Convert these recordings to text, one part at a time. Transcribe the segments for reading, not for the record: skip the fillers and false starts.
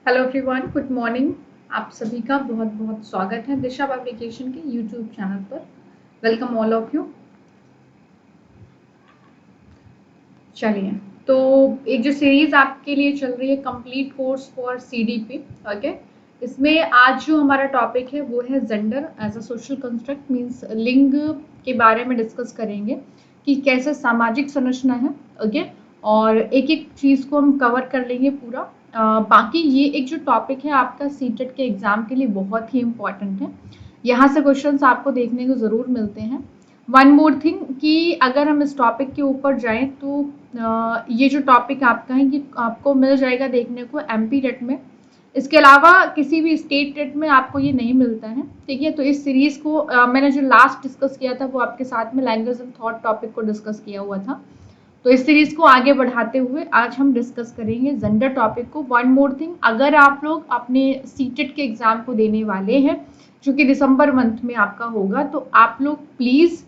Hello everyone, good morning. आप सभी का बहुत बहुत स्वागत है दिशा पब्लिकेशन के यूट्यूब चैनल पर। Welcome all of you. चलिए, तो एक जो सीरीज आपके लिए चल रही है complete course for CDP, okay. इसमें आज जो हमारा टॉपिक है वो है gender as a social construct, means लिंग के बारे में डिस्कस करेंगे कि कैसे सामाजिक संरचना है, ओके। और एक एक चीज़ को हम कवर कर लेंगे पूरा। बाकी ये एक जो टॉपिक है आपका सीटेट के एग्जाम के लिए बहुत ही इम्पॉर्टेंट है। यहाँ से क्वेश्चंस आपको देखने को ज़रूर मिलते हैं। वन मोर थिंग कि अगर हम इस टॉपिक के ऊपर जाएं तो ये जो टॉपिक आपका है कि आपको मिल जाएगा देखने को एमपी टेट में। इसके अलावा किसी भी स्टेट टेट में आपको ये नहीं मिलता है, ठीक है। तो इस सीरीज को मैंने जो लास्ट डिस्कस किया था वो आपके साथ में लैंग्वेज एंड थॉट टॉपिक को डिस्कस किया हुआ था। तो इस सीरीज को आगे बढ़ाते हुए आज हम डिस्कस करेंगे जेंडर टॉपिक को। वन मोर थिंग, अगर आप लोग अपने सीटेट के एग्जाम को देने वाले हैं जो कि दिसंबर मंथ में आपका होगा, तो आप लोग प्लीज़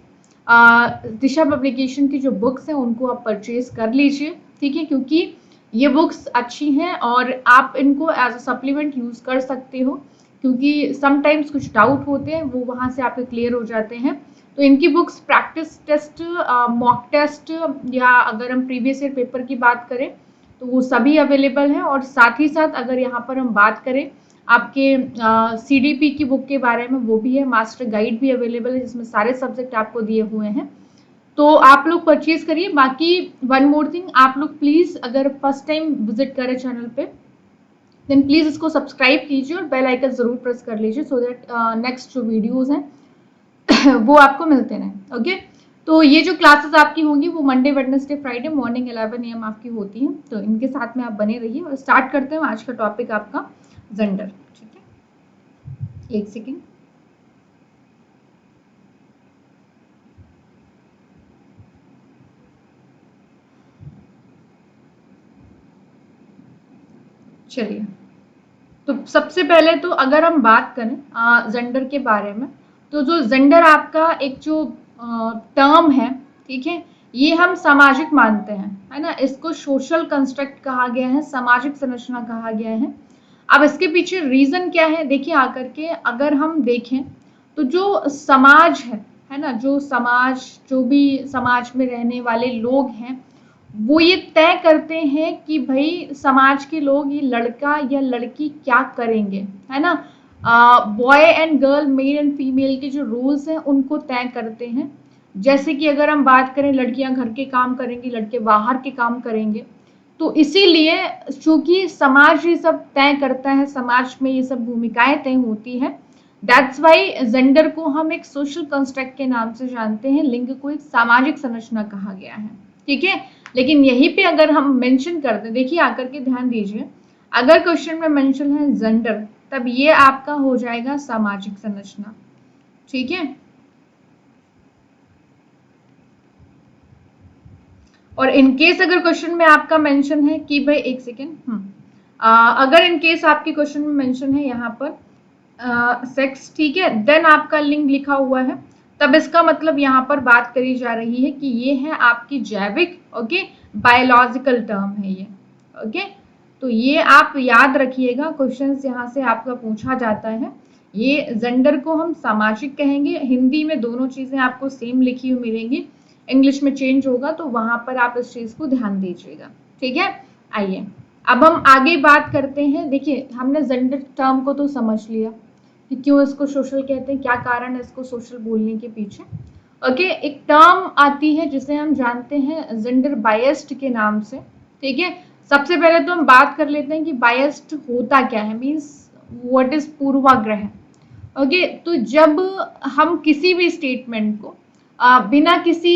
दिशा पब्लिकेशन की जो बुक्स हैं उनको आप परचेज कर लीजिए, ठीक है। क्योंकि ये बुक्स अच्छी हैं और आप इनको एज अ सप्लीमेंट यूज़ कर सकते हो, क्योंकि समटाइम्स कुछ डाउट होते हैं वो वहाँ से आपके क्लियर हो जाते हैं। तो इनकी books practice test, mock test, या अगर हम प्रीवियस ईयर पेपर की बात करें तो वो सभी अवेलेबल हैं। और साथ ही साथ अगर यहाँ पर हम बात करें आपके सीडीपी की बुक के बारे में, वो भी है। मास्टर गाइड भी अवेलेबल है जिसमें सारे सब्जेक्ट आपको दिए हुए हैं, तो आप लोग परचेज करिए। बाकी वन मोर थिंग, आप लोग प्लीज़ अगर फर्स्ट टाइम विजिट करें चैनल पे देन प्लीज़ इसको सब्सक्राइब कीजिए और बेल आइकन ज़रूर प्रेस कर लीजिए, सो दैट नेक्स्ट जो वीडियोज़ हैं वो आपको मिलते रहें, ओके। तो ये जो क्लासेस आपकी होंगी वो Monday Wednesday Friday morning 11 AM आपकी होती हैं। तो इनके साथ में आप बने रहिए और स्टार्ट करते हैं आज का टॉपिक आपका जेंडर, ठीक है। एक सेकेंड। चलिए, तो सबसे पहले तो अगर हम बात करें जेंडर के बारे में, तो जो जेंडर आपका एक जो टर्म है, ठीक है, ये हम सामाजिक मानते हैं, है ना। इसको सोशल कंस्ट्रक्ट कहा गया है, सामाजिक संरचना कहा गया है। अब इसके पीछे रीजन क्या है, देखिए आकर के अगर हम देखें तो जो समाज है ना, जो समाज, जो भी समाज में रहने वाले लोग हैं वो ये तय करते हैं कि भाई समाज के लोग ये लड़का या लड़की क्या करेंगे, है ना। Boy and girl, male and female के जो रूल्स हैं उनको तय करते हैं। जैसे कि अगर हम बात करें, लड़कियां घर के काम करेंगी, लड़के बाहर के काम करेंगे। तो इसीलिए चूंकि समाज ये सब तय करता है, समाज में ये सब भूमिकाएं तय होती है, दैट्स वाई जेंडर को हम एक सोशल कंस्ट्रक्ट के नाम से जानते हैं। लिंग को एक सामाजिक संरचना कहा गया है, ठीक है। लेकिन यहीं पे अगर हम मेंशन कर दें, देखिए आकर के ध्यान दीजिए, अगर क्वेश्चन में मेंशन है जेंडर, तब ये आपका हो जाएगा सामाजिक संरचना, ठीक है। और इन केस अगर क्वेश्चन में आपका मेंशन है कि भाई, एक सेकेंड, अगर इन केस आपके क्वेश्चन में मेंशन है यहाँ पर सेक्स, ठीक है, देन आपका लिंग लिखा हुआ है, तब इसका मतलब यहाँ पर बात करी जा रही है कि ये है आपकी जैविक, ओके, बायोलॉजिकल टर्म है ये, ओके। तो ये आप याद रखिएगा, क्वेश्चंस यहाँ से आपका पूछा जाता है। ये जेंडर को हम सामाजिक कहेंगे। हिंदी में दोनों चीजें आपको सेम लिखी हुई मिलेंगी, इंग्लिश में चेंज होगा, तो वहां पर आप इस चीज को ध्यान दीजिएगा, ठीक है। आइए अब हम आगे बात करते हैं। देखिए, हमने जेंडर टर्म को तो समझ लिया कि क्यों इसको सोशल कहते हैं, क्या कारण है इसको सोशल बोलने के पीछे, ओके। एक टर्म आती है जिसे हम जानते हैं जेंडर बायस्ड के नाम से, ठीक है। सबसे पहले तो हम बात कर लेते हैं कि बायस्ड होता क्या है, मीन्स व्हाट इज पूर्वाग्रह, ओके। तो जब हम किसी भी स्टेटमेंट को बिना किसी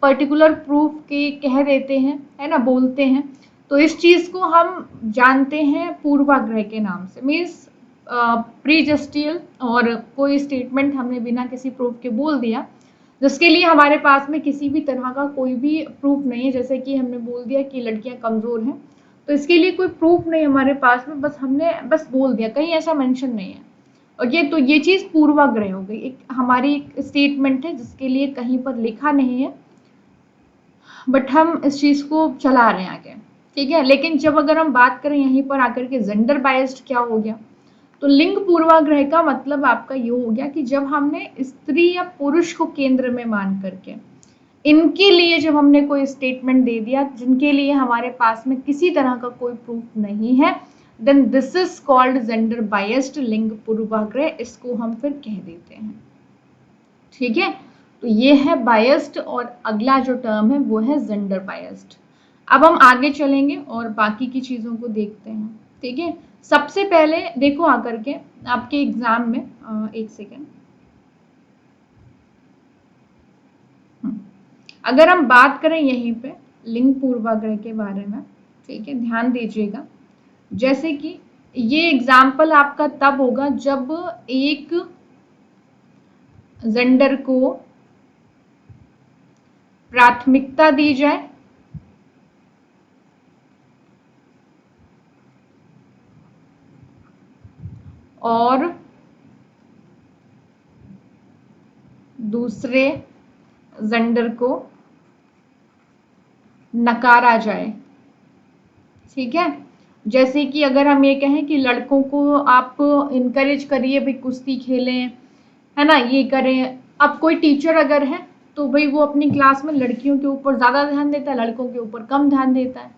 पर्टिकुलर प्रूफ के कह देते हैं, है ना, बोलते हैं, तो इस चीज को हम जानते हैं पूर्वाग्रह के नाम से। मीन्स प्रीजस्टियल, और कोई स्टेटमेंट हमने बिना किसी प्रूफ के बोल दिया जिसके लिए हमारे पास में किसी भी तरह का कोई भी प्रूफ नहीं है। जैसे कि हमने बोल दिया कि लड़कियां कमजोर हैं, तो इसके लिए कोई प्रूफ नहीं हमारे पास में, बस हमने बस बोल दिया, कहीं ऐसा मेंशन नहीं है, ओके। तो ये चीज पूर्वाग्रह हो गई, एक हमारी एक स्टेटमेंट है जिसके लिए कहीं पर लिखा नहीं है, बट हम इस चीज को चला रहे हैं आगे, ठीक है। लेकिन जब अगर हम बात करें यहीं पर आकर के जेंडर बायस्ड क्या हो गया, तो लिंग पूर्वाग्रह का मतलब आपका ये हो गया कि जब हमने स्त्री या पुरुष को केंद्र में मान करके इनके लिए जब हमने कोई स्टेटमेंट दे दिया जिनके लिए हमारे पास में किसी तरह का कोई प्रूफ नहीं है, then this is called gender biased, लिंग पूर्वाग्रह, इसको हम फिर कह देते हैं। ठीक है, तो ये है बायस्ड और अगला जो टर्म है वो है जेंडर बायस्ड। अब हम आगे चलेंगे और बाकी की चीजों को देखते हैं। ठीक है, सबसे पहले देखो आकर के आपके एग्जाम में एक सेकेंड, अगर हम बात करें यहीं पे लिंग पूर्वाग्रह के बारे में, ठीक है, ध्यान दीजिएगा। जैसे कि ये एग्जाम्पल आपका तब होगा जब एक जेंडर को प्राथमिकता दी जाए और दूसरे जेंडर को नकारा जाए। ठीक है, जैसे कि अगर हम ये कहें कि लड़कों को आप इनकरेज करिए भाई कुश्ती खेलें, है ना, ये करें। अब कोई टीचर अगर है तो भाई वो अपनी क्लास में लड़कियों के ऊपर ज्यादा ध्यान देता है, लड़कों के ऊपर कम ध्यान देता है।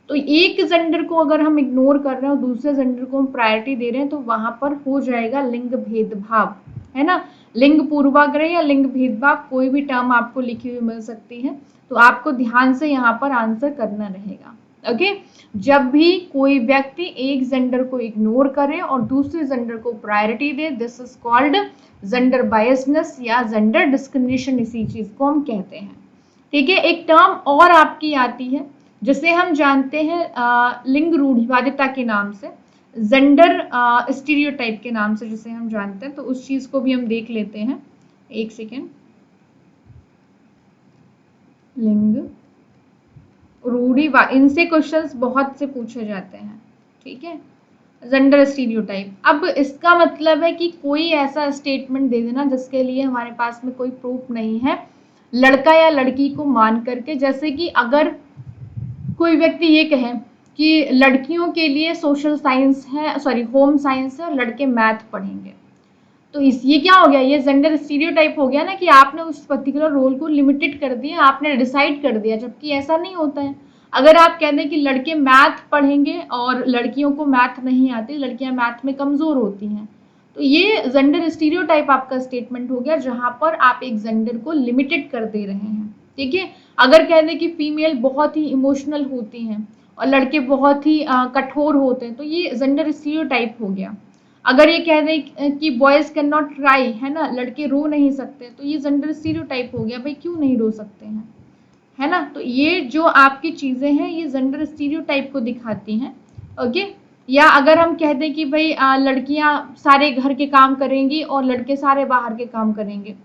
तो एक जेंडर को अगर हम इग्नोर कर रहे हैं और दूसरे जेंडर को हम प्रायोरिटी दे रहे हैं तो वहां पर हो जाएगा लिंग भेदभाव, है ना। लिंग पूर्वाग्रह या लिंग भेदभाव कोई भी टर्म आपको लिखी हुई मिल सकती है, तो आपको ध्यान से यहाँ पर आंसर करना रहेगा। ओके, जब भी कोई व्यक्ति एक जेंडर को इग्नोर करे और दूसरे जेंडर को priority they, this is called gender biasness या जेंडर डिस्क्रिमिनेशन, इसी चीज को हम कहते हैं। ठीक है, एक टर्म और आपकी आती है जिसे हम जानते हैं लिंग रूढ़िवादिता के नाम से, जेंडर स्टीरियोटाइप के नाम से जिसे हम जानते हैं। तो उस चीज को भी हम देख लेते हैं, एक सेकेंड। लिंग रूढ़िवाद, इनसे क्वेश्चंस बहुत से पूछे जाते हैं। ठीक है, जेंडर स्टीरियोटाइप, अब इसका मतलब है कि कोई ऐसा स्टेटमेंट दे देना जिसके लिए हमारे पास में कोई प्रूफ नहीं है, लड़का या लड़की को मान करके। जैसे कि अगर कोई व्यक्ति ये कहे कि लड़कियों के लिए सोशल साइंस है, सॉरी होम साइंस है, और लड़के मैथ पढ़ेंगे, तो इस ये क्या हो गया, ये जेंडर स्टीरियोटाइप हो गया ना, कि आपने उस पर्टिकुलर रोल को लिमिटेड कर दिया, आपने डिसाइड कर दिया, जबकि ऐसा नहीं होता है। अगर आप कह दें कि लड़के मैथ पढ़ेंगे और लड़कियों को मैथ नहीं आती, लड़कियां मैथ में कमजोर होती हैं, तो ये जेंडर स्टीरियोटाइप आपका स्टेटमेंट हो गया, जहां पर आप एक जेंडर को लिमिटेड कर दे रहे हैं। ठीक है, अगर कह दें कि फीमेल बहुत ही इमोशनल होती हैं और लड़के बहुत ही कठोर होते हैं, तो ये जेंडर स्टीरियोटाइप हो गया। अगर ये कह दें कि बॉयज कैन नॉट क्राई, है ना, लड़के रो नहीं सकते, तो ये जेंडर स्टीरियोटाइप हो गया, भाई क्यों नहीं रो सकते हैं, है ना। तो ये जो आपकी चीजें हैं ये जेंडर स्टीरियोटाइप को दिखाती हैं। ओके, या अगर हम कह दें कि भाई लड़कियां सारे घर के काम करेंगी और लड़के सारे बाहर के काम करेंगे,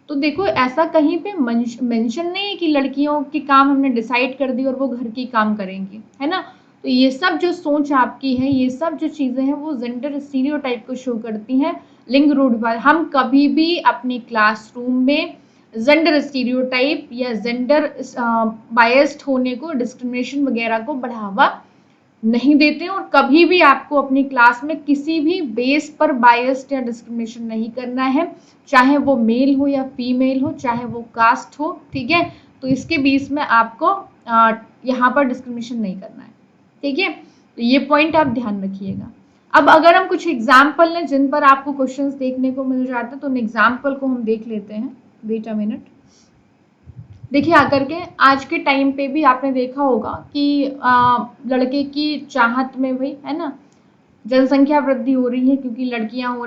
तो देखो ऐसा कहीं पे मेंशन नहीं है कि लड़कियों के काम हमने डिसाइड कर दी और वो घर की काम करेंगी, है ना। तो ये सब जो सोच आपकी है, ये सब जो चीजें हैं वो जेंडर स्टीरियोटाइप को शो करती हैं, लिंग रूढ़िवाद। हम कभी भी अपनी क्लासरूम में जेंडर स्टीरियोटाइप या जेंडर बायस्ड होने को, डिस्क्रिमिनेशन वगैरह को बढ़ावा नहीं देते हैं, और कभी भी आपको अपनी क्लास में किसी भी बेस पर बायस्ड या डिस्क्रिमिनेशन नहीं करना है, चाहे वो मेल हो या फीमेल हो, चाहे वो कास्ट हो। ठीक है, तो इसके बीच में आपको यहाँ पर डिस्क्रिमिनेशन नहीं करना है। ठीक है, तो ये पॉइंट आप ध्यान रखिएगा। अब अगर हम कुछ एग्जाम्पल लें जिन पर आपको क्वेश्चंस देखने को मिल जाते हैं, तो उन एग्जाम्पल को हम देख लेते हैं। वेट अ मिनट, देखिए आकर के आज के टाइम पे भी आपने देखा होगा कि लड़के की चाहत में भाई, है ना, जनसंख्या वृद्धि हो रही है क्योंकि लड़कियां हो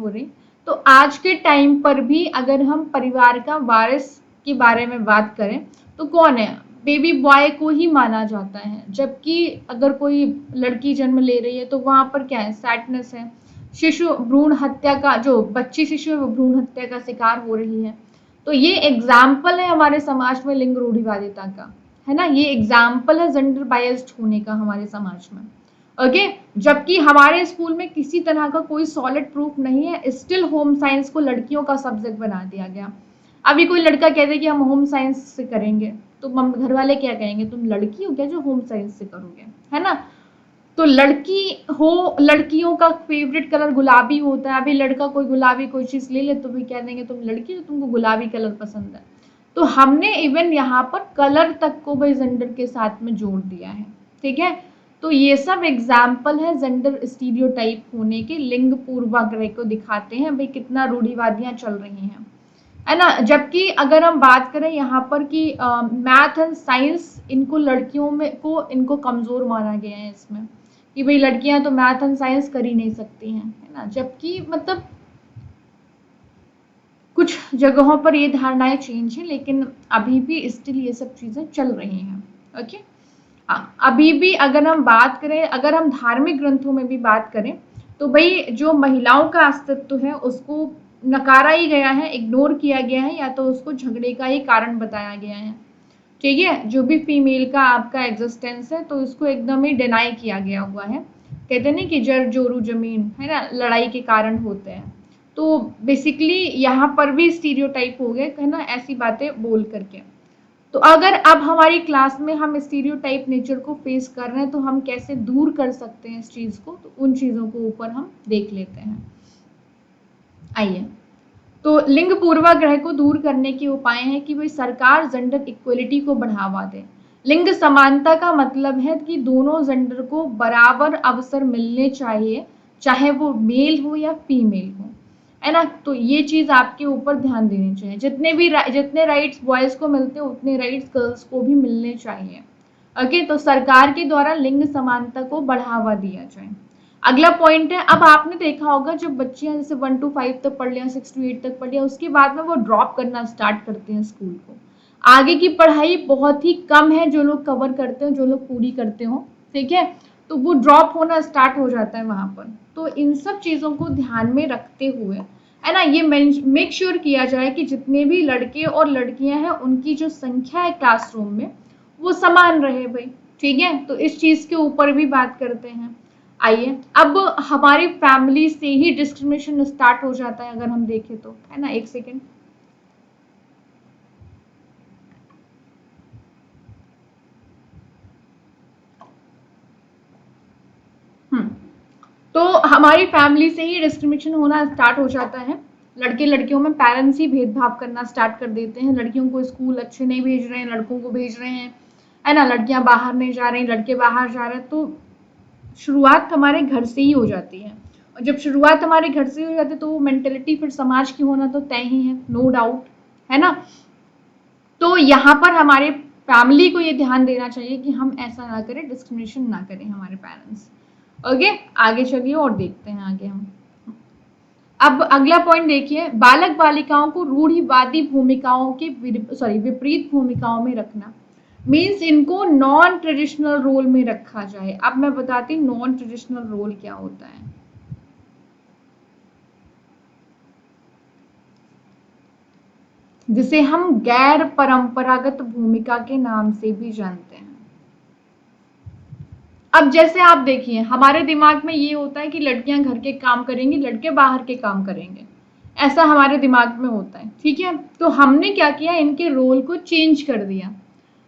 रही। तो आज के टाइम पर भी अगर हम परिवार का वारिस के बारे में बात करें तो कौन है, बेबी बॉय को ही माना जाता है। जबकि अगर कोई लड़की जन्म ले रही है तो वहां पर क्या है, सैडनेस है, शिशु भ्रूण हत्या का, जो बच्ची शिशु है वो भ्रूण हत्या का शिकार हो रही है। तो ये एग्जाम्पल है हमारे समाज में लिंग रूढ़िवादिता का, है ना, ये एग्जाम्पल है जेंडर बायस्ड होने का हमारे समाज में। ओके, जबकि हमारे स्कूल में किसी तरह का कोई सॉलिड प्रूफ नहीं है, स्टिल होम साइंस को लड़कियों का सब्जेक्ट बना दिया गया। अभी कोई लड़का कहते कि हम होम साइंस से करेंगे, तो घर वाले क्या कहेंगे, तुम लड़की हो क्या जो होम साइंस से करोगे, है ना। तो लड़की हो, लड़कियों का फेवरेट कलर गुलाबी होता है, अभी लड़का कोई गुलाबी कोई चीज ले ले तो भी कह देंगे तुम लड़की हो, तुमको गुलाबी कलर पसंद है। तो हमने इवन यहाँ पर कलर तक को भाई जेंडर के साथ में जोड़ दिया है, ठीक है। तो ये सब एग्जाम्पल है जेंडर स्टीरियोटाइप होने के, लिंग पूर्वाग्रह को दिखाते हैं भाई कितना रूढ़िवादियां चल रही हैं, है ना। जबकि अगर हम बात करें यहाँ पर कि मैथ एंड साइंस, इनको लड़कियों में को इनको कमजोर माना गया है इसमें, कि भाई लड़कियां तो मैथ एंड साइंस कर ही नहीं सकती हैं, है ना। जबकि मतलब कुछ जगहों पर ये धारणाएं चेंज है, लेकिन अभी भी स्टिल ये सब चीजें चल रही हैं, ओके। अभी भी अगर हम बात करें, अगर हम धार्मिक ग्रंथों में भी बात करें, तो भाई जो महिलाओं का अस्तित्व है उसको नकारा ही गया है, इग्नोर किया गया है, या तो उसको झगड़े का ही कारण बताया गया है, ठीक है। जो भी फीमेल का आपका एग्जिस्टेंस है तो इसको एकदम ही डिनाई किया गया हुआ है। कहते नहीं कि जर जोरू जमीन, है ना, लड़ाई के कारण होते हैं। तो बेसिकली यहाँ पर भी स्टीरियोटाइप हो गए, है ना, ऐसी बातें बोल करके। तो अगर अब हमारी क्लास में हम स्टीरियोटाइप नेचर को फेस कर रहे हैं तो हम कैसे दूर कर सकते हैं इस चीज को, तो उन चीजों को ऊपर हम देख लेते हैं। आइए, तो लिंग पूर्वाग्रह को दूर करने के उपाय हैं कि भाई सरकार जेंडर इक्वलिटी को बढ़ावा दे। लिंग समानता का मतलब है कि दोनों जेंडर को बराबर अवसर मिलने चाहिए, चाहे वो मेल हो या फीमेल हो, है ना। तो ये चीज आपके ऊपर ध्यान देनी चाहिए, जितने राइट्स बॉयज को मिलते हैं उतने राइट्स गर्ल्स को भी मिलने चाहिए, ओके। तो सरकार के द्वारा लिंग समानता को बढ़ावा दिया जाए। अगला पॉइंट है, अब आपने देखा होगा जब बच्चियां जैसे 1 to 5 तक पढ़ लिया, 6 to 8 तक पढ़ लिया, उसके बाद में वो ड्रॉप करना स्टार्ट करते हैं स्कूल को। आगे की पढ़ाई बहुत ही कम है जो लोग कवर करते हो, जो लोग पूरी करते हो, ठीक है। तो वो ड्रॉप होना स्टार्ट हो जाता है वहां पर। तो इन सब चीजों को ध्यान में रखते हुए, है ना, ये मेक श्योर किया जाए कि जितने भी लड़के और लड़कियां हैं उनकी जो संख्या है क्लासरूम में वो समान रहे भाई, ठीक है। तो इस चीज के ऊपर भी बात करते हैं। आइए, अब हमारी फैमिली से ही डिस्क्रिमिनेशन स्टार्ट हो जाता है अगर हम देखें तो, है ना। एक सेकेंड, तो हमारी फैमिली से ही डिस्क्रिमिनेशन होना स्टार्ट हो जाता है। लड़के लड़कियों में पेरेंट्स ही भेदभाव करना स्टार्ट कर देते हैं, लड़कियों को स्कूल अच्छे नहीं भेज रहे हैं, लड़कों को भेज रहे हैं, है ना। लड़कियां बाहर नहीं जा रही, लड़के बाहर जा रहे हैं। तो शुरुआत हमारे घर से ही हो जाती है, और जब शुरुआत हमारे घर से हो जाती है तो वो मेंटेलिटी फिर समाज की होना तो तय ही है, नो डाउट, है ना। तो यहाँ पर हमारे फैमिली को ये ध्यान देना चाहिए कि हम ऐसा ना करें, डिस्क्रिमिनेशन ना करें हमारे पेरेंट्स, ओके। आगे चलिए और देखते हैं आगे हम। अब अगला पॉइंट देखिए, बालक बालिकाओं को रूढ़िवादी भूमिकाओं के विपरीत भूमिकाओं में रखना, मीन्स इनको नॉन ट्रेडिशनल रोल में रखा जाए। अब मैं बताती हूँ नॉन ट्रेडिशनल रोल क्या होता है। जिसे हम गैर परंपरागत भूमिका के नाम से भी जानते हैं। अब जैसे आप देखिए, हमारे दिमाग में ये होता है कि लड़कियां घर के काम करेंगी, लड़के बाहर के काम करेंगे, ऐसा हमारे दिमाग में होता है, ठीक है। तो हमने क्या किया, इनके रोल को चेंज कर दिया,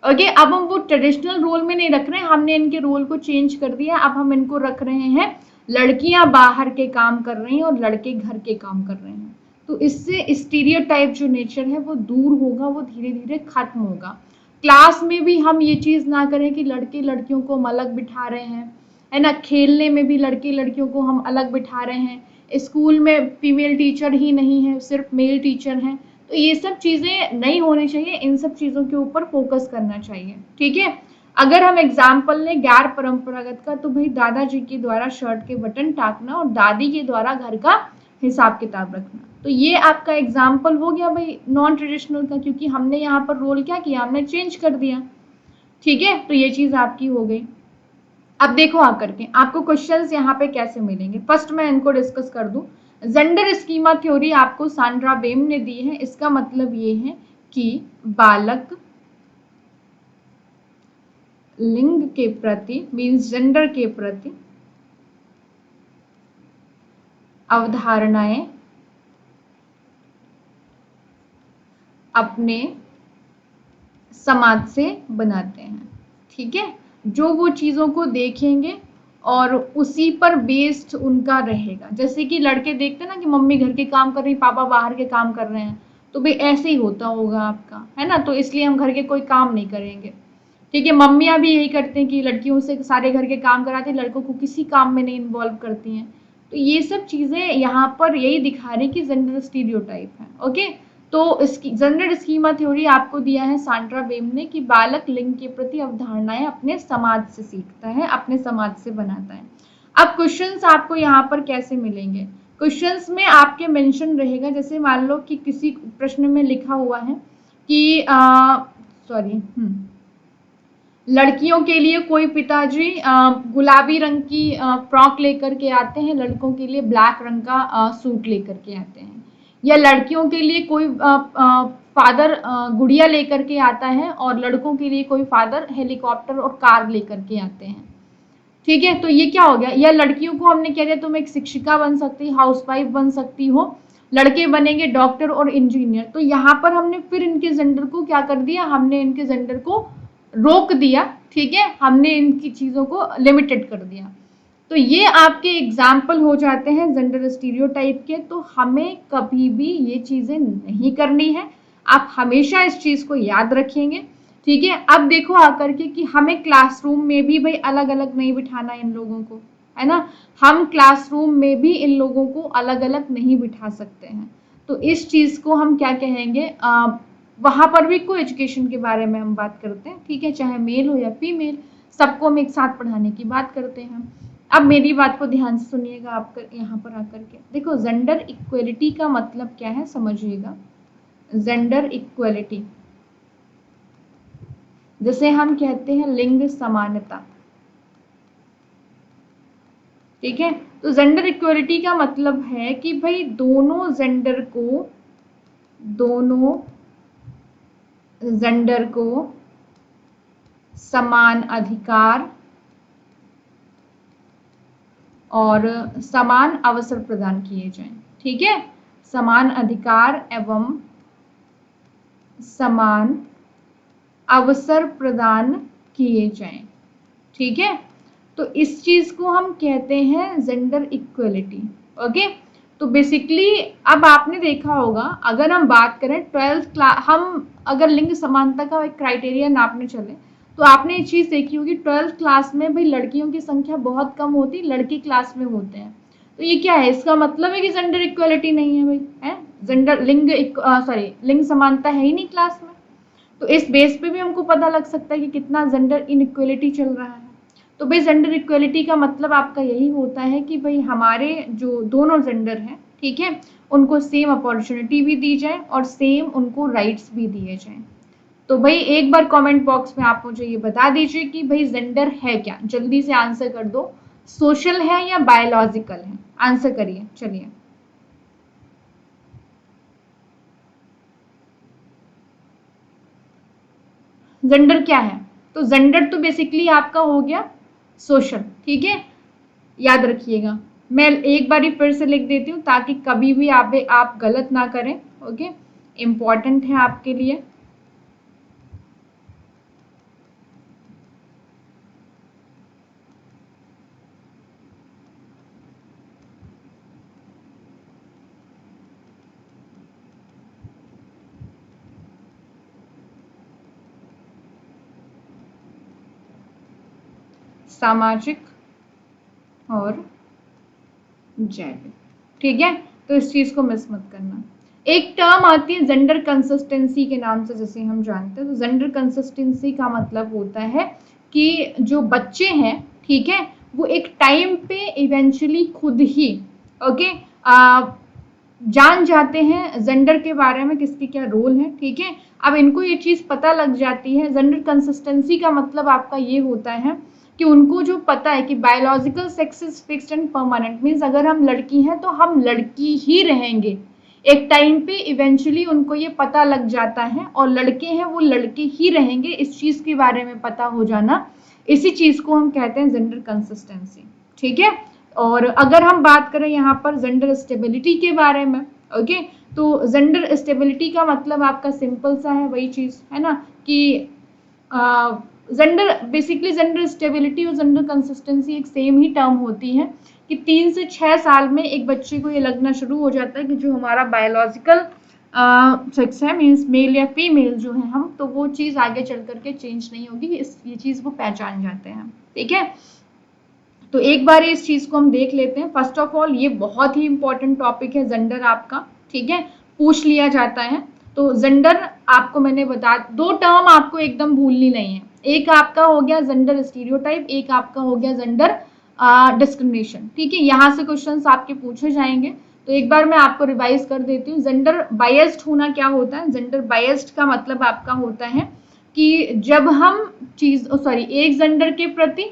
ओके। अब हम वो ट्रेडिशनल रोल में नहीं रख रहे हैं, हमने इनके रोल को चेंज कर दिया। अब हम इनको रख रहे हैं, लड़कियां बाहर के काम कर रही हैं और लड़के घर के काम कर रहे हैं। तो इससे स्टीरियोटाइप जो नेचर है वो दूर होगा, वो धीरे धीरे खत्म होगा। क्लास में भी हम ये चीज ना करें कि लड़के लड़कियों को हम अलग बिठा रहे हैं, है ना। खेलने में भी लड़के लड़कियों को हम अलग बिठा रहे हैं, स्कूल में फीमेल टीचर ही नहीं है, सिर्फ मेल टीचर हैं। तो ये सब चीजें नहीं होनी चाहिए, इन सब चीजों के ऊपर फोकस करना चाहिए, ठीक है। अगर हम एग्जाम्पल लें गैर परंपरागत का, तो भाई दादाजी के द्वारा शर्ट के बटन टाकना और दादी के द्वारा घर का हिसाब किताब रखना। तो ये आपका एग्जाम्पल हो गया भाई नॉन ट्रेडिशनल का, क्योंकि हमने यहाँ पर रोल क्या किया, हमने चेंज कर दिया, ठीक है। तो ये चीज आपकी हो गई। अब देखो आकर के आपको क्वेश्चंस यहाँ पे कैसे मिलेंगे, फर्स्ट मैं इनको डिस्कस कर दूं। जेंडर स्कीमा थ्योरी आपको सांड्रा बेम ने दी है। इसका मतलब ये है कि बालक लिंग के प्रति, मीन्स जेंडर के प्रति अवधारणाएं अपने समाज से बनाते हैं, ठीक है। जो वो चीजों को देखेंगे और उसी पर बेस्ड उनका रहेगा। जैसे कि लड़के देखते हैं ना कि मम्मी घर के काम कर रही, पापा बाहर के काम कर रहे हैं, तो भाई ऐसे ही होता होगा आपका, है ना। तो इसलिए हम घर के कोई काम नहीं करेंगे, ठीक है। मम्मियाँ भी यही करते हैं कि लड़कियों से सारे घर के काम कराते हैं, लड़कों को किसी काम में नहीं इन्वॉल्व करती हैं। तो ये सब चीजें यहाँ पर यही दिखा रही कि जेंडर स्टीरियोटाइप है, ओके। तो इसकी जेंडर स्कीमा थ्योरी आपको दिया है सांड्रा वेम ने कि बालक लिंग के प्रति अवधारणाएं अपने समाज से सीखता है, अपने समाज से बनाता है। अब क्वेश्चंस आपको यहाँ पर कैसे मिलेंगे? क्वेश्चंस में आपके मेंशन रहेगा, जैसे मान लो कि किसी प्रश्न में लिखा हुआ है कि सॉरी लड़कियों के लिए कोई पिताजी गुलाबी रंग की फ्रॉक लेकर के आते हैं, लड़कों के लिए ब्लैक रंग का सूट लेकर के आते हैं, या लड़कियों के लिए कोई फादर गुड़िया लेकर के आता है और लड़कों के लिए कोई फादर हेलीकॉप्टर और कार लेकर के आते हैं, ठीक है। तो ये क्या हो गया? या लड़कियों को हमने कह दिया तुम एक शिक्षिका बन सकती, हाउसवाइफ बन सकती हो, लड़के बनेंगे डॉक्टर और इंजीनियर। तो यहाँ पर हमने फिर इनके जेंडर को क्या कर दिया? हमने इनके जेंडर को रोक दिया, ठीक है। हमने इनकी चीजों को लिमिटेड कर दिया। तो ये आपके एग्जाम्पल हो जाते हैं जेंडर स्टीरियोटाइप के। तो हमें कभी भी ये चीजें नहीं करनी है, आप हमेशा इस चीज को याद रखेंगे, ठीक है। अब देखो आकर के कि हमें क्लासरूम में भी भाई अलग अलग नहीं बिठाना इन लोगों को, है ना। हम क्लासरूम में भी इन लोगों को अलग अलग नहीं बिठा सकते हैं। तो इस चीज को हम क्या कहेंगे? वहां पर भी को एजुकेशन के बारे में हम बात करते हैं, ठीक है, चाहे मेल हो या फीमेल, सबको हम एक साथ पढ़ाने की बात करते हैं। अब मेरी बात को ध्यान से सुनिएगा, आप यहाँ पर आकर के देखो जेंडर इक्वलिटी का मतलब क्या है, समझिएगा। जेंडर इक्वलिटी जैसे हम कहते हैं लिंग समानता, ठीक है। तो जेंडर इक्वलिटी का मतलब है कि भाई दोनों जेंडर को समान अधिकार और समान अवसर प्रदान किए जाएं, ठीक है। समान अधिकार एवं समान अवसर प्रदान किए जाएं, ठीक है। तो इस चीज को हम कहते हैं जेंडर इक्वलिटी, ओके। तो बेसिकली अब आपने देखा होगा, अगर हम बात करें 12th क्लास, हम अगर लिंग समानता का एक क्राइटेरिया नापने चले तो आपने एक चीज देखी होगी 12th क्लास में भाई लड़कियों की संख्या बहुत कम होती, लड़के क्लास में होते हैं। तो ये क्या है? इसका मतलब है कि जेंडर इक्वलिटी नहीं है भाई, है जेंडर लिंग समानता है ही नहीं क्लास में। तो इस बेस पे भी हमको पता लग सकता है कि कितना जेंडर इनइक्वलिटी चल रहा है। तो भाई जेंडर इक्वलिटी का मतलब आपका यही होता है कि भाई हमारे जो दोनों जेंडर हैं, ठीक है, उनको सेम अपॉर्चुनिटी भी दी जाए और सेम उनको राइट्स भी दिए जाएं। तो भाई एक बार कमेंट बॉक्स में आप मुझे ये बता दीजिए कि भाई जेंडर है क्या, जल्दी से आंसर कर दो, सोशल है या बायोलॉजिकल है? आंसर करिए, चलिए। जेंडर क्या है? तो जेंडर तो बेसिकली आपका हो गया सोशल, ठीक है, याद रखिएगा। मैं एक बार फिर से लिख देती हूँ ताकि कभी भी आप गलत ना करें, ओके, इम्पॉर्टेंट है आपके लिए। सामाजिक और जैविक, ठीक है। तो इस चीज को मिस मत करना। एक टर्म आती है जेंडर कंसिस्टेंसी के नाम से, जैसे हम जानते हैं। तो जेंडर कंसिस्टेंसी का मतलब होता है कि जो बच्चे हैं, ठीक है, वो एक टाइम पे इवेंचुअली खुद ही, ओके, जान जाते हैं जेंडर के बारे में, किसके क्या रोल है, ठीक है। अब इनको ये चीज पता लग जाती है। जेंडर कंसिस्टेंसी का मतलब आपका ये होता है कि उनको जो पता है कि biological sex is fixed and permanent, means अगर हम लड़की हैं तो हम लड़की ही रहेंगे। एक टाइम पे इवेंचुअली उनको ये पता लग जाता है, और लड़के हैं वो लड़के ही रहेंगे, इस चीज के बारे में पता हो जाना, इसी चीज को हम कहते हैं जेंडर कंसिस्टेंसी, ठीक है। और अगर हम बात करें यहाँ पर जेंडर स्टेबिलिटी के बारे में, ओके, तो जेंडर स्टेबिलिटी का मतलब आपका सिंपल सा है, वही चीज है ना कि जेंडर बेसिकली जेंडर स्टेबिलिटी और जेंडर कंसिस्टेंसी एक सेम ही टर्म होती है कि 3 से 6 साल में एक बच्चे को ये लगना शुरू हो जाता है कि जो हमारा बायोलॉजिकल सेक्स है, मीन्स मेल या फीमेल जो है हम, तो वो चीज आगे चल करके चेंज नहीं होगी, ये चीज वो पहचान जाते हैं। ठीक है, तो एक बार इस चीज को हम देख लेते हैं। फर्स्ट ऑफ ऑल ये बहुत ही इंपॉर्टेंट टॉपिक है जेंडर आपका, ठीक है, पूछ लिया जाता है। तो जेंडर आपको मैंने बता, दो टर्म आपको एकदम भूलनी नहीं है, एक आपका हो गया जेंडर स्टीरियोटाइप, एक आपका हो गया जेंडर डिस्क्रिमिनेशन। ठीक है, यहाँ से क्वेश्चंस आपके पूछे जाएंगे, तो एक बार मैं आपको रिवाइज कर देती हूँ। जेंडर बायस्ड होना क्या होता है? जेंडर बायस्ड का मतलब आपका होता है कि जब हम एक जेंडर के प्रति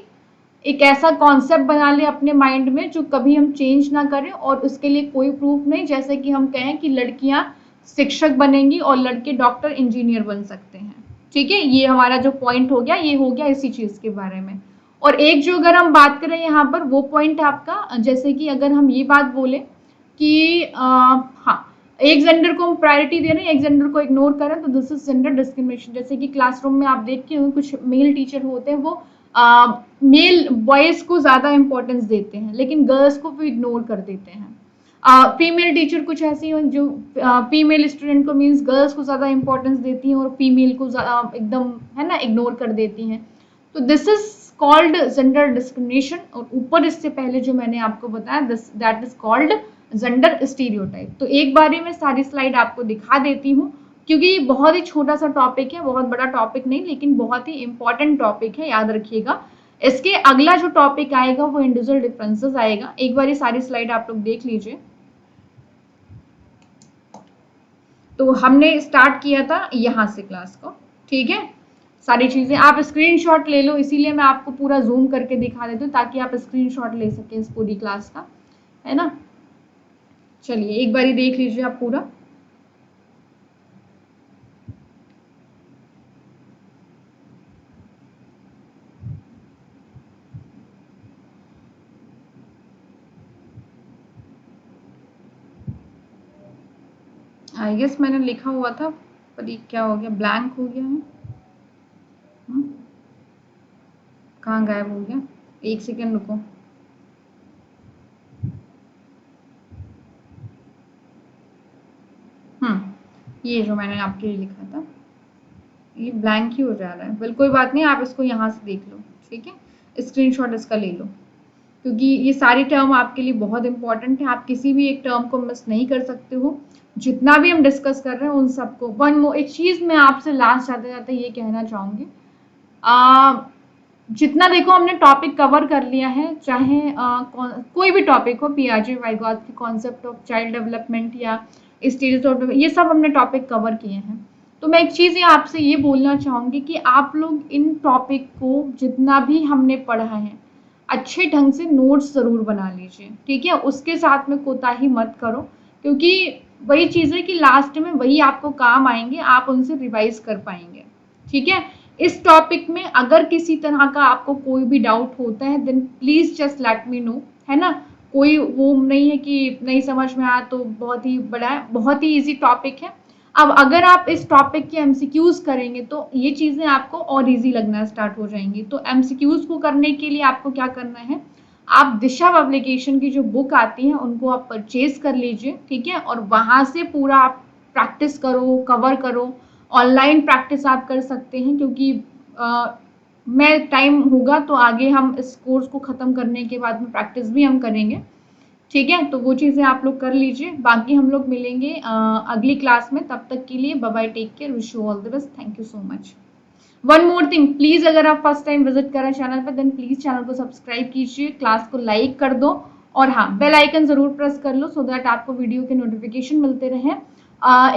एक ऐसा कॉन्सेप्ट बना ले अपने माइंड में जो कभी हम चेंज ना करें और उसके लिए कोई प्रूफ नहीं, जैसे कि हम कहें कि लड़कियां शिक्षक बनेंगी और लड़के डॉक्टर इंजीनियर बन सकते हैं। ठीक है, ये हमारा जो पॉइंट हो गया, ये हो गया इसी चीज के बारे में। और एक जो अगर हम बात करें यहाँ पर, वो पॉइंट आपका, जैसे कि अगर हम ये बात बोले कि हाँ, एक जेंडर को हम प्रायोरिटी दे रहे हैं, एक जेंडर को इग्नोर करें, तो दिस इज जेंडर डिस्क्रिमिनेशन। जैसे कि क्लासरूम में आप देखते हो कुछ मेल टीचर होते हैं, वो मेल बॉयज को ज्यादा इंपॉर्टेंस देते हैं लेकिन गर्ल्स को भी इग्नोर कर देते हैं। फीमेल टीचर कुछ ऐसी हो जो फीमेल स्टूडेंट को मीन्स गर्ल्स को ज्यादा इंपॉर्टेंस देती हैं और फीमेल को एकदम है ना इग्नोर कर देती हैं। तो this is called gender discrimination. और ऊपर इससे पहले जो मैंने आपको बताया that is called gender stereotype. तो एक बारी में सारी स्लाइड आपको दिखा देती हूँ, क्योंकि बहुत ही छोटा सा टॉपिक है, बहुत बड़ा टॉपिक नहीं, लेकिन बहुत ही इंपॉर्टेंट टॉपिक है, याद रखिएगा। इसके अगला जो टॉपिक आएगा वो इंडिविजुअल डिफरेंसेस आएगा। एक बार ये सारी स्लाइड आप लोग देख लीजिए। तो हमने स्टार्ट किया था यहाँ से क्लास को, ठीक है, सारी चीजें आप स्क्रीनशॉट ले लो, इसीलिए मैं आपको पूरा जूम करके दिखा देती हूँ ताकि आप स्क्रीनशॉट ले सकें इस पूरी क्लास का, है ना। चलिए एक बार देख लीजिए आप पूरा। आई गेस मैंने लिखा हुआ था पर ये क्या हो गया, ब्लैंक हो गया है। कहाँ गायब हो गया? एक सेकेंड रुको। ये जो मैंने आपके लिए लिखा था ये ब्लैंक ही हो जा रहा है। बिल्कुल कोई बात नहीं, आप इसको यहाँ से देख लो, ठीक है, स्क्रीनशॉट इसका ले लो, क्योंकि ये सारी टर्म आपके लिए बहुत इंपॉर्टेंट है। आप किसी भी एक टर्म को मिस नहीं कर सकते हो। जितना भी हम डिस्कस कर रहे हैं उन सबको एक चीज मैं आपसे लास्ट जाते जाते ये कहना चाहूंगी, जितना देखो हमने टॉपिक कवर कर लिया है, चाहे कोई भी टॉपिक हो, पियाजे वाइगॉत्स्की कॉन्सेप्ट ऑफ चाइल्ड डेवलपमेंट या स्टेजेस ऑफ, ये सब हमने टॉपिक कवर किए हैं। तो मैं एक चीज ये आपसे ये बोलना चाहूंगी कि आप लोग इन टॉपिक को जितना भी हमने पढ़ा है अच्छे ढंग से नोट्स जरूर बना लीजिए, ठीक है, उसके साथ में कोताही मत करो, क्योंकि वही चीज है कि लास्ट में वही आपको काम आएंगे, आप उनसे रिवाइज कर पाएंगे। ठीक है, इस टॉपिक में अगर किसी तरह का आपको कोई भी डाउट होता है then please just let me know, है ना। कोई वो नहीं है कि नहीं समझ में आया, तो बहुत ही बड़ा है, बहुत ही इजी टॉपिक है। अब अगर आप इस टॉपिक के एमसीक्यूज करेंगे तो ये चीजें आपको और इजी लगना स्टार्ट हो जाएंगी। तो एमसीक्यूज को करने के लिए आपको क्या करना है, आप दिशा पब्लिकेशन की जो बुक आती है उनको आप परचेज कर लीजिए, ठीक है, और वहां से पूरा आप प्रैक्टिस करो, कवर करो। ऑनलाइन प्रैक्टिस आप कर सकते हैं, क्योंकि मैं टाइम होगा तो आगे हम इस कोर्स को ख़त्म करने के बाद में प्रैक्टिस भी हम करेंगे, ठीक है। तो वो चीज़ें आप लोग कर लीजिए। बाकी हम लोग मिलेंगे अगली क्लास में, तब तक के लिए bye bye, take care, wish you all the best, thank you so much. One more thing, please अगर आप फर्स्ट टाइम विजिट करें चैनल पर देन प्लीज चैनल को सब्सक्राइब कीजिए, क्लास को लाइक कर दो, और हाँ बेल आइकन जरूर प्रेस कर लो सो दैट आपको वीडियो के नोटिफिकेशन मिलते रहे।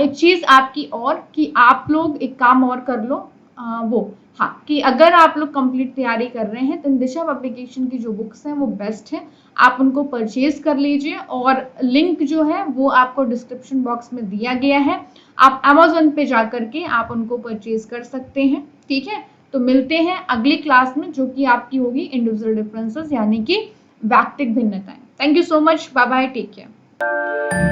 एक चीज आपकी और कि आप लोग एक काम और कर लो, वो हाँ कि अगर आप लोग कंप्लीट तैयारी कर रहे हैं तो दिशा पब्लिकेशन की जो बुक्स हैं वो बेस्ट है, आप उनको परचेज कर लीजिए, और लिंक जो है वो आपको डिस्क्रिप्शन बॉक्स में दिया गया है, आप अमेजोन पे जा करके आप उनको परचेज कर सकते हैं, ठीक है। तो मिलते हैं अगली क्लास में जो कि आपकी होगी इंडिविजुअल डिफरेंसेस यानी कि व्यक्तिगत भिन्नताएं। Thank you so much, bye bye, take care.